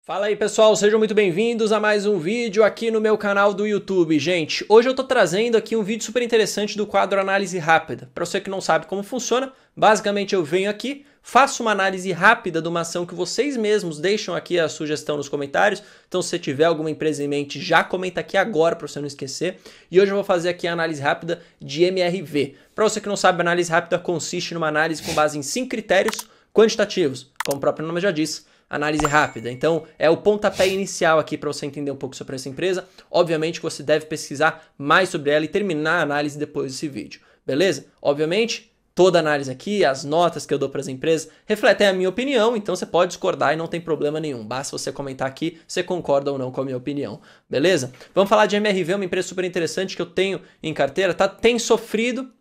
Fala aí pessoal, sejam muito bem-vindos a mais um vídeo aqui no meu canal do YouTube. Gente, hoje eu tô trazendo aqui um vídeo super interessante do quadro Análise Rápida. Para você que não sabe como funciona, basicamente eu venho aqui, faço uma análise rápida de uma ação que vocês mesmos deixam aqui a sugestão nos comentários. Então se você tiver alguma empresa em mente, já comenta aqui agora para você não esquecer. E hoje eu vou fazer aqui a análise rápida de MRV. Para você que não sabe, a análise rápida consiste numa análise com base em 5 critérios quantitativos, como o próprio nome já diz. Análise rápida. Então, é o pontapé inicial aqui para você entender um pouco sobre essa empresa. Obviamente que você deve pesquisar mais sobre ela e terminar a análise depois desse vídeo. Beleza? Obviamente, toda análise aqui, as notas que eu dou para as empresas, refletem a minha opinião, então você pode discordar e não tem problema nenhum. Basta você comentar aqui se você concorda ou não com a minha opinião. Beleza? Vamos falar de MRV, uma empresa super interessante que eu tenho em carteira, tá? Tem sofrido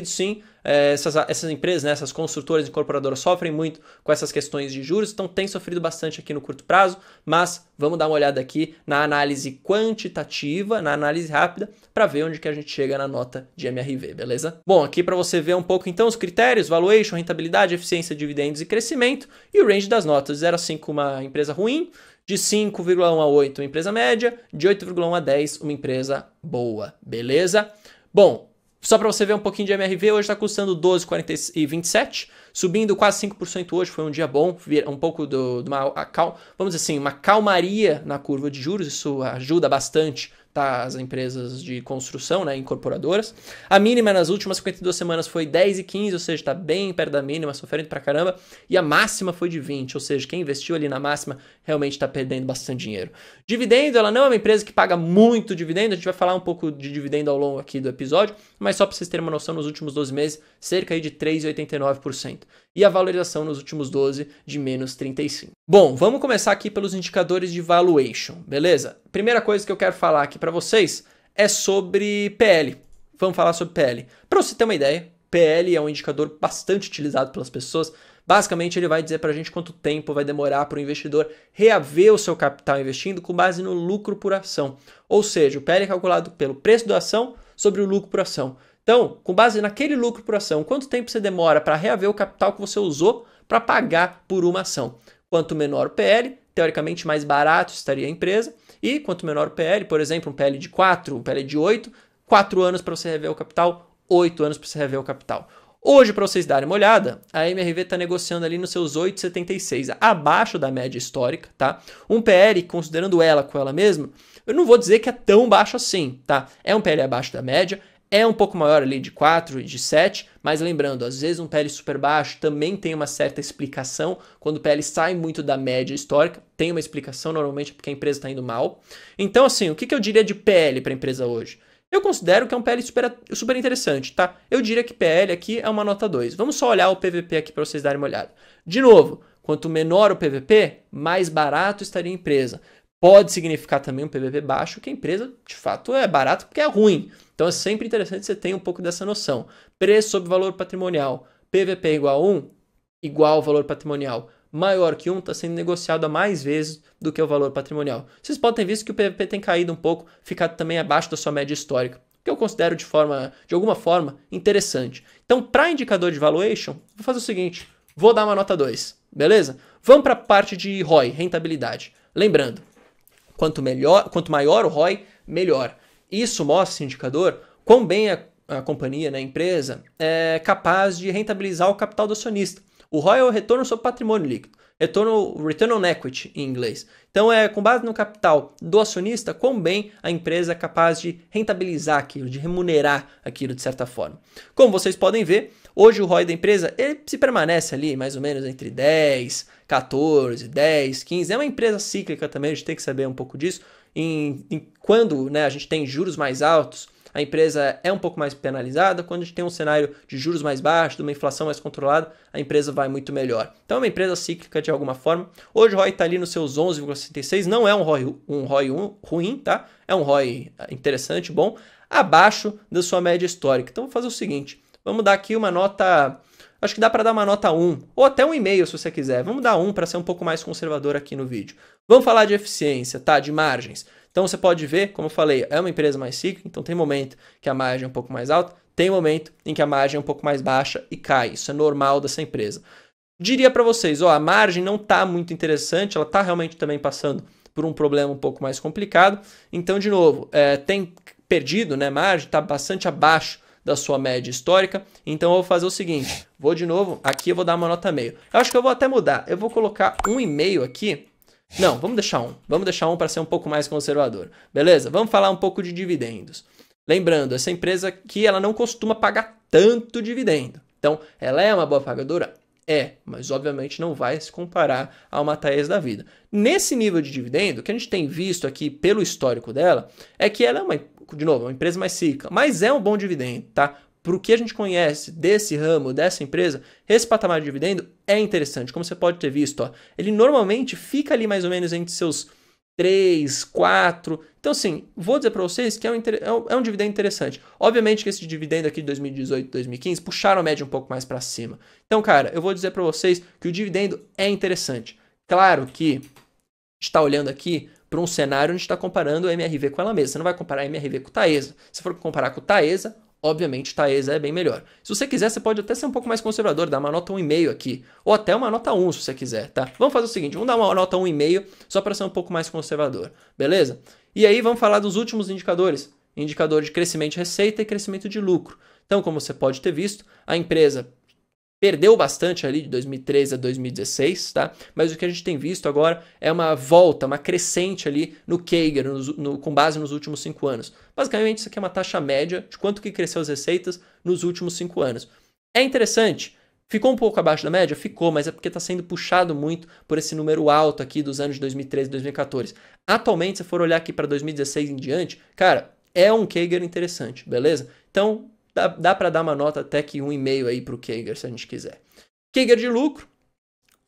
sim. Essas empresas, né, essas construtoras e incorporadoras sofrem muito com essas questões de juros, então tem sofrido bastante aqui no curto prazo, mas vamos dar uma olhada aqui na análise quantitativa, na análise rápida, para ver onde que a gente chega na nota de MRV, beleza? Bom, aqui para você ver um pouco então os critérios, valuation, rentabilidade, eficiência, dividendos e crescimento, e o range das notas, 0 a 5 uma empresa ruim, de 5,1 a 8 uma empresa média, de 8,1 a 10 uma empresa boa, beleza? Bom, só para você ver um pouquinho de MRV, hoje está custando 12,27, subindo quase 5% hoje, foi um dia bom, um pouco vamos dizer assim, uma calmaria na curva de juros, isso ajuda bastante, tá, as empresas de construção, né, incorporadoras. A mínima nas últimas 52 semanas foi 10,15, ou seja, está bem perto da mínima, sofrendo pra caramba, e a máxima foi de 20, ou seja, quem investiu ali na máxima realmente está perdendo bastante dinheiro. Dividendo, ela não é uma empresa que paga muito dividendo, a gente vai falar um pouco de dividendo ao longo aqui do episódio, mas só para vocês terem uma noção, nos últimos 12 meses, cerca aí de 3,89%. E a valorização nos últimos 12 de menos 35%. Bom, vamos começar aqui pelos indicadores de valuation, beleza? Primeira coisa que eu quero falar aqui para vocês é sobre PL. Vamos falar sobre PL. Para você ter uma ideia, PL é um indicador bastante utilizado pelas pessoas. Basicamente, ele vai dizer para a gente quanto tempo vai demorar para o investidor reaver o seu capital investindo com base no lucro por ação. Ou seja, o PL é calculado pelo preço da ação sobre o lucro por ação. Então, com base naquele lucro por ação, quanto tempo você demora para reaver o capital que você usou para pagar por uma ação? Quanto menor o PL, teoricamente mais barato estaria a empresa, e quanto menor o PL, por exemplo, um PL de 4, um PL de 8, 4 anos para você reaver o capital, 8 anos para você reaver o capital. Hoje, para vocês darem uma olhada, a MRV está negociando ali nos seus 8,76, abaixo da média histórica, tá? Um PL, considerando ela com ela mesma, eu não vou dizer que é tão baixo assim, tá? É um PL abaixo da média, é um pouco maior ali de 4 e de 7, mas lembrando, às vezes um PL super baixo também tem uma certa explicação. Quando o PL sai muito da média histórica, tem uma explicação, normalmente porque a empresa está indo mal. Então, assim, o que eu diria de PL para a empresa hoje? Eu considero que é um PL super interessante, tá? Eu diria que PL aqui é uma nota 2. Vamos só olhar o PVP aqui para vocês darem uma olhada. De novo, quanto menor o PVP, mais barato estaria a empresa. Pode significar também um PVP baixo, que a empresa, de fato, é barata porque é ruim. Então é sempre interessante você ter um pouco dessa noção. Preço sobre valor patrimonial. PVP igual a 1, igual ao valor patrimonial. Maior que 1 está sendo negociado a mais vezes do que o valor patrimonial. Vocês podem ter visto que o PVP tem caído um pouco, ficado também abaixo da sua média histórica, que eu considero de alguma forma interessante. Então, para indicador de valuation, vou fazer o seguinte, vou dar uma nota 2, beleza? Vamos para a parte de ROI, rentabilidade. Lembrando, quanto maior o ROI, melhor. Isso mostra, esse indicador, quão bem a companhia, né, a empresa, é capaz de rentabilizar o capital do acionista. O ROI é o retorno sobre patrimônio líquido. Return on equity em inglês. Então é com base no capital do acionista, quão bem a empresa é capaz de rentabilizar aquilo, de remunerar aquilo de certa forma. Como vocês podem ver, hoje o ROI da empresa ele se permanece ali mais ou menos entre 10, 14, 10, 15. É uma empresa cíclica também, a gente tem que saber um pouco disso. Quando, né, a gente tem juros mais altos, a empresa é um pouco mais penalizada. Quando a gente tem um cenário de juros mais baixos, de uma inflação mais controlada, a empresa vai muito melhor. Então é uma empresa cíclica de alguma forma. Hoje o ROI está ali nos seus 11,66, não é um ROI ruim, tá? É um ROI interessante, bom, abaixo da sua média histórica. Então vou fazer o seguinte, vamos dar aqui uma nota, acho que dá para dar uma nota 1, ou até 1,5 se você quiser. Vamos dar 1 para ser um pouco mais conservador aqui no vídeo. Vamos falar de eficiência, tá? De margens. Então você pode ver, como eu falei, é uma empresa mais cíclica, então tem momento que a margem é um pouco mais alta, tem momento em que a margem é um pouco mais baixa e cai. Isso é normal dessa empresa. Diria para vocês, ó, a margem não está muito interessante, ela está realmente também passando por um problema um pouco mais complicado. Então, de novo, tem perdido, né, margem, está bastante abaixo da sua média histórica. Então, eu vou fazer o seguinte, vou de novo, aqui eu vou dar uma nota meio. Eu acho que eu vou até mudar, eu vou colocar 1,5 aqui. Não, vamos deixar 1. Vamos deixar 1 para ser um pouco mais conservador. Beleza? Vamos falar um pouco de dividendos. Lembrando, essa empresa aqui, ela não costuma pagar tanto dividendo. Então, ela é uma boa pagadora? É, mas obviamente não vai se comparar a uma Taesa da vida. Nesse nível de dividendo, o que a gente tem visto aqui pelo histórico dela, é que ela é de novo, uma empresa mais cíclica, mas é um bom dividendo, tá? Para o que a gente conhece desse ramo, dessa empresa, esse patamar de dividendo é interessante. Como você pode ter visto, ó, ele normalmente fica ali mais ou menos entre seus 3, 4. Então, assim, vou dizer para vocês que é um dividendo interessante. Obviamente que esse dividendo aqui de 2018 2015 puxaram a média um pouco mais para cima. Então, cara, eu vou dizer para vocês que o dividendo é interessante. Claro que a gente está olhando aqui para um cenário onde a gente está comparando a MRV com ela mesma. Você não vai comparar a MRV com o Taesa. Se for comparar com o Taesa, obviamente, Taesa é bem melhor. Se você quiser, você pode até ser um pouco mais conservador, dar uma nota 1,5 aqui. Ou até uma nota 1, se você quiser, tá? Vamos fazer o seguinte, vamos dar uma nota 1,5 só para ser um pouco mais conservador, beleza? E aí vamos falar dos últimos indicadores. Indicador de crescimento de receita e crescimento de lucro. Então, como você pode ter visto, a empresa perdeu bastante ali de 2013 a 2016, tá? Mas o que a gente tem visto agora é uma volta, uma crescente ali no CAGR, com base nos últimos 5 anos. Basicamente, isso aqui é uma taxa média de quanto que cresceu as receitas nos últimos 5 anos. É interessante. Ficou um pouco abaixo da média? Ficou, mas é porque está sendo puxado muito por esse número alto aqui dos anos de 2013 e 2014. Atualmente, se for olhar aqui para 2016 em diante, cara, é um CAGR interessante, beleza? Então, dá para dar uma nota até que 1,5 aí para o CAGR, se a gente quiser. CAGR de lucro,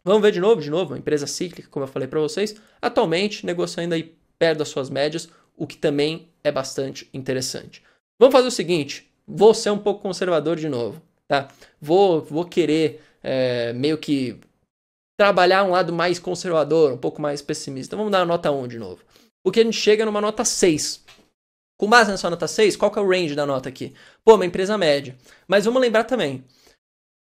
vamos ver de novo, uma empresa cíclica, como eu falei para vocês, atualmente negociando aí perto das suas médias, o que também é bastante interessante. Vamos fazer o seguinte, vou ser um pouco conservador de novo, tá? Vou querer meio que trabalhar um lado mais conservador, um pouco mais pessimista. Vamos dar uma nota 1 de novo. O que a gente chega numa nota 6. Com base nessa nota 6, qual que é o range da nota aqui? Pô, uma empresa média. Mas vamos lembrar também,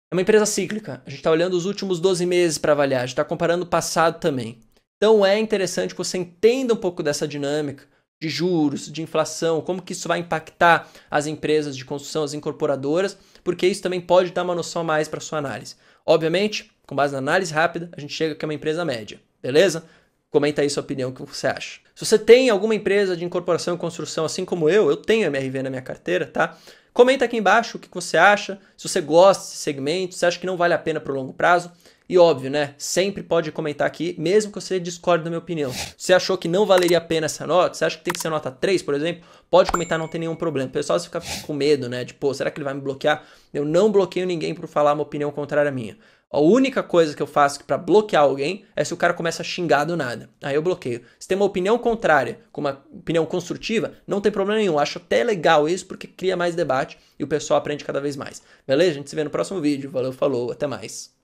é uma empresa cíclica. A gente está olhando os últimos 12 meses para avaliar, a gente está comparando o passado também. Então é interessante que você entenda um pouco dessa dinâmica de juros, de inflação, como que isso vai impactar as empresas de construção, as incorporadoras, porque isso também pode dar uma noção a mais para sua análise. Obviamente, com base na análise rápida, a gente chega que é uma empresa média, beleza? Comenta aí sua opinião, o que você acha. Se você tem alguma empresa de incorporação e construção, assim como eu tenho MRV na minha carteira, tá? Comenta aqui embaixo o que você acha, se você gosta desse segmento, se acha que não vale a pena para o longo prazo. E óbvio, né? Sempre pode comentar aqui, mesmo que você discorde da minha opinião. Se você achou que não valeria a pena essa nota, você acha que tem que ser nota 3, por exemplo, pode comentar, não tem nenhum problema. O pessoal fica com medo, né? De, pô, será que ele vai me bloquear? Eu não bloqueio ninguém por falar uma opinião contrária à minha. A única coisa que eu faço para bloquear alguém é se o cara começa a xingar do nada. Aí eu bloqueio. Se tem uma opinião contrária com uma opinião construtiva, não tem problema nenhum. Eu acho até legal isso porque cria mais debate e o pessoal aprende cada vez mais. Beleza? A gente se vê no próximo vídeo. Valeu, falou, até mais.